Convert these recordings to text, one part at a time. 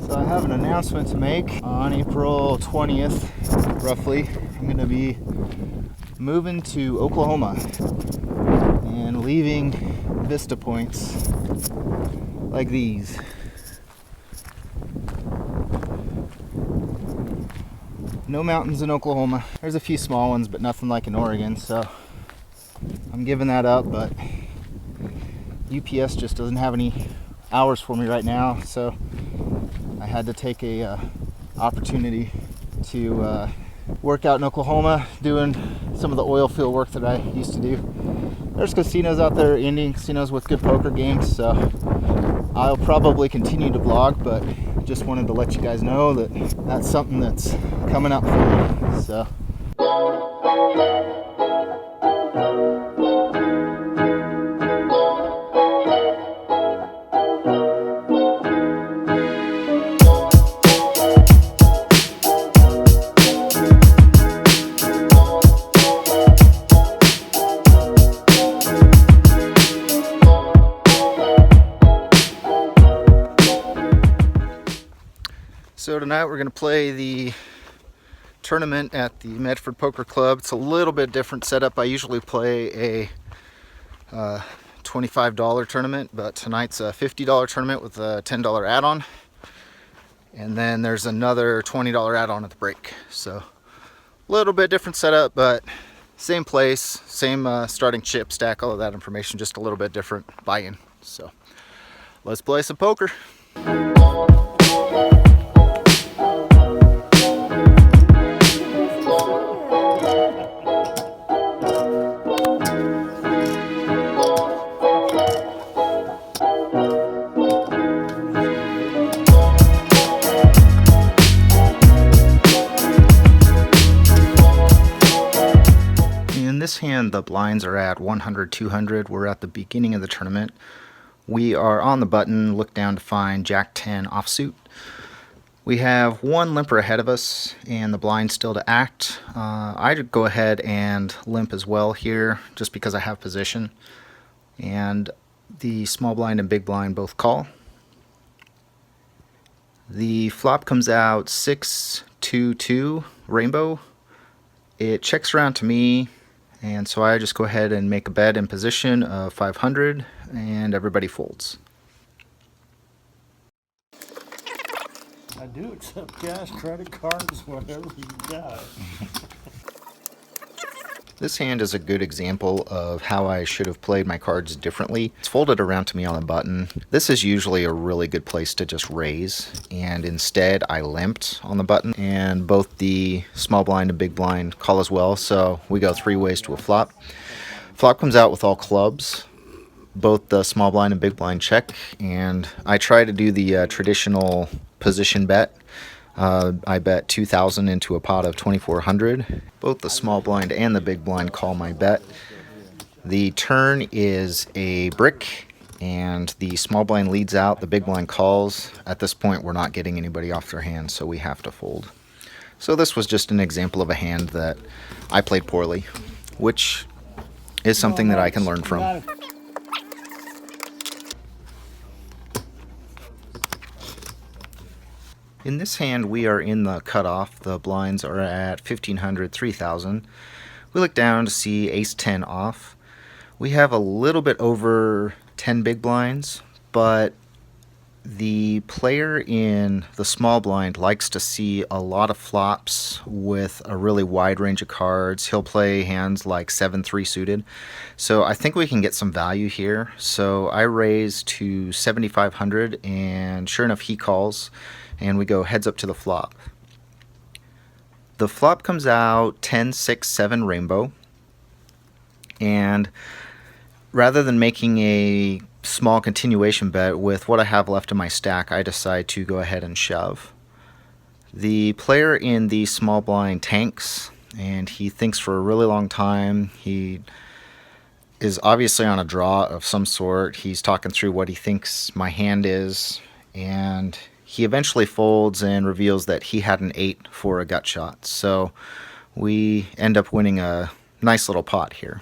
So I have an announcement to make. On April 20th, roughly, I'm going to be moving to Oklahoma and leaving vista points like these. No mountains in Oklahoma. There's a few small ones, but nothing like in Oregon, so I'm giving that up. But UPS just doesn't have any hours for me right now, so I had to take a opportunity to work out in Oklahoma doing some of the oil field work that I used to do. There's casinos out there, Indian casinos with good poker games, so I'll probably continue to vlog, but just wanted to let you guys know that that's something that's coming up for me. So tonight we're going to play the tournament at the Medford Poker Club. It's a little bit different setup. I usually play a $25 tournament, but tonight's a $50 tournament with a $10 add-on. And then there's another $20 add-on at the break. So a little bit different setup, but same place, same starting chip stack, all of that information, just a little bit different buy-in. So let's play some poker. In this hand, the blinds are at 100, 200. We're at the beginning of the tournament. We are on the button, look down to find Jack 10 offsuit. We have one limper ahead of us and the blind still to act. I'd go ahead and limp as well here just because I have position. And the small blind and big blind both call. The flop comes out 6-2-2 rainbow. It checks around to me, and so I just go ahead and make a bet in position of 500, and everybody folds. I do accept cash, credit cards, whatever you got. This hand is a good example of how I should have played my cards differently. It's folded around to me on the button. This is usually a really good place to just raise, and instead I limped on the button, and both the small blind and big blind call as well, so we go three ways to a flop. Flop comes out with all clubs. Both the small blind and big blind check, and I try to do the traditional position bet. I bet 2,000 into a pot of 2,400. Both the small blind and the big blind call my bet. The turn is a brick, and the small blind leads out, the big blind calls. At this point, we're not getting anybody off their hand, so we have to fold. So this was just an example of a hand that I played poorly, which is something that I can learn from. In this hand, we are in the cutoff. The blinds are at 1,500, 3,000. We look down to see ace-10 off. We have a little bit over 10 big blinds, but the player in the small blind likes to see a lot of flops with a really wide range of cards. He'll play hands like 7-3 suited. So I think we can get some value here. So I raise to 7,500, and sure enough, he calls. And we go heads up to the flop. The flop comes out 10, 6, 7 rainbow. And rather than making a small continuation bet with what I have left in my stack, I decide to go ahead and shove. The player in the small blind tanks, and he thinks for a really long time. He is obviously on a draw of some sort. He's talking through what he thinks my hand is, and he eventually folds and reveals that he had an 8 for a gut shot. So we end up winning a nice little pot here.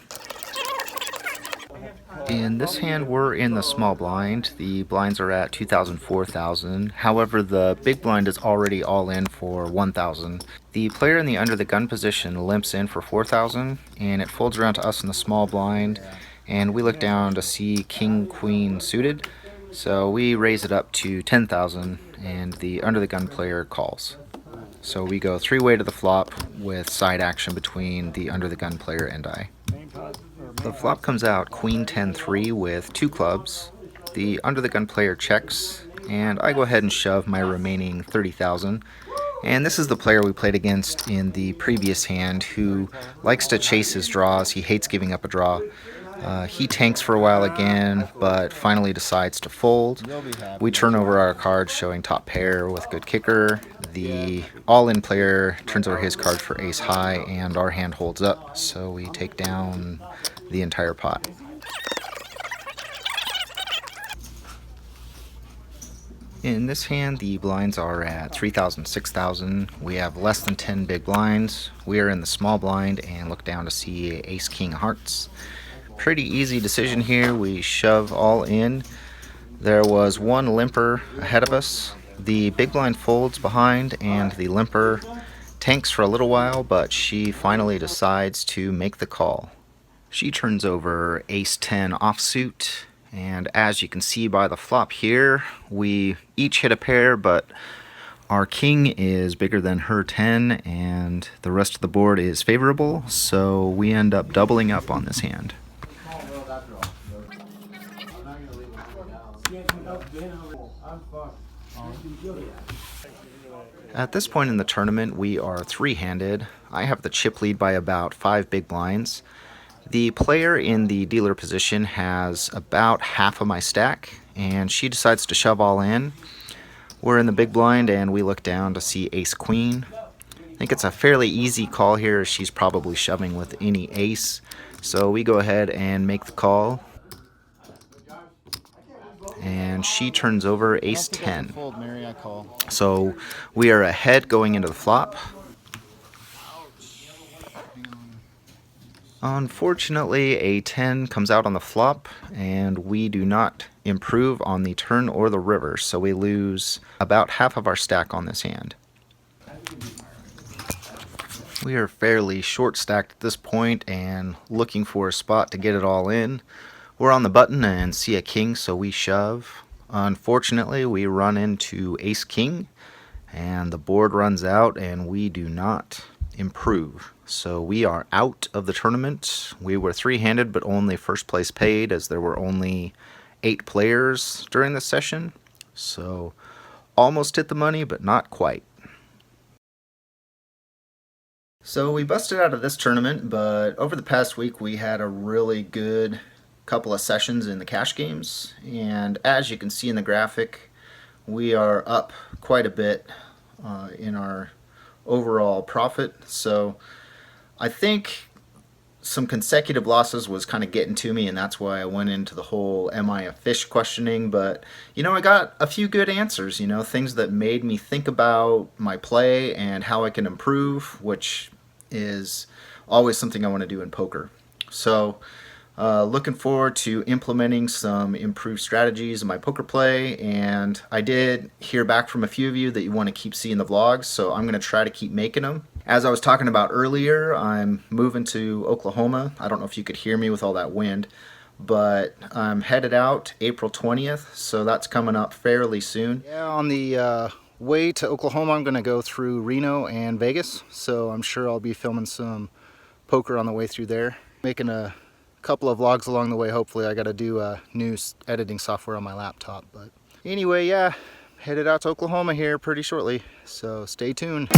In this hand, we're in the small blind. The blinds are at 2,000, 4,000. However, the big blind is already all in for 1,000. The player in the under the gun position limps in for 4,000, and it folds around to us in the small blind, and we look down to see king, queen suited. So we raise it up to 10,000, and the under the gun player calls. So we go three-way to the flop with side action between the under the gun player and I. The flop comes out queen 10-3 with two clubs. The under the gun player checks, and I go ahead and shove my remaining 30,000. And this is the player we played against in the previous hand who likes to chase his draws. He hates giving up a draw. He tanks for a while again, but finally decides to fold. We turn over our cards showing top pair with good kicker. The all-in player turns over his card for ace high, and our hand holds up, so we take down the entire pot. In this hand, the blinds are at 3,000, 6,000. We have less than 10 big blinds. We are in the small blind and look down to see ace king hearts. Pretty easy decision here. We shove all in. There was one limper ahead of us. The big blind folds behind, and the limper tanks for a little while, but she finally decides to make the call. She turns over ace 10 offsuit, and as you can see by the flop here, we each hit a pair, but our king is bigger than her 10, and the rest of the board is favorable, so we end up doubling up on this hand. At this point in the tournament, we are three-handed. I have the chip lead by about 5 big blinds. The player in the dealer position has about half of my stack, and she decides to shove all in. We're in the big blind, and we look down to see ace queen. I think it's a fairly easy call here. She's probably shoving with any ace, so we go ahead and make the call. And she turns over ace 10. So we are ahead going into the flop. Unfortunately, a 10 comes out on the flop, and we do not improve on the turn or the river, so we lose about half of our stack on this hand. We are fairly short stacked at this point and looking for a spot to get it all in. We're on the button and see a king, so we shove. Unfortunately, we run into ace king, and the board runs out, and we do not improve. So we are out of the tournament. We were three-handed, but only first place paid, as there were only 8 players during the session. So almost hit the money, but not quite. So we busted out of this tournament, but over the past week we had a really good couple of sessions in the cash games, and as you can see in the graphic, we are up quite a bit in our overall profit. So I think some consecutive losses was kind of getting to me, and that's why I went into the whole am I a fish questioning. But I got a few good answers, things that made me think about my play and how I can improve, which is always something I want to do in poker. So looking forward to implementing some improved strategies in my poker play, and I did hear back from a few of you that you want to keep seeing the vlogs, so I'm going to try to keep making them. As I was talking about earlier, I'm moving to Oklahoma. I don't know if you could hear me with all that wind, but I'm headed out April 20th, so that's coming up fairly soon. Yeah, on the way to Oklahoma, I'm going to go through Reno and Vegas, so I'm sure I'll be filming some poker on the way through there. Making a couple of vlogs along the way. Hopefully I got to do new editing software on my laptop, but anyway, yeah, headed out to Oklahoma here pretty shortly, so stay tuned.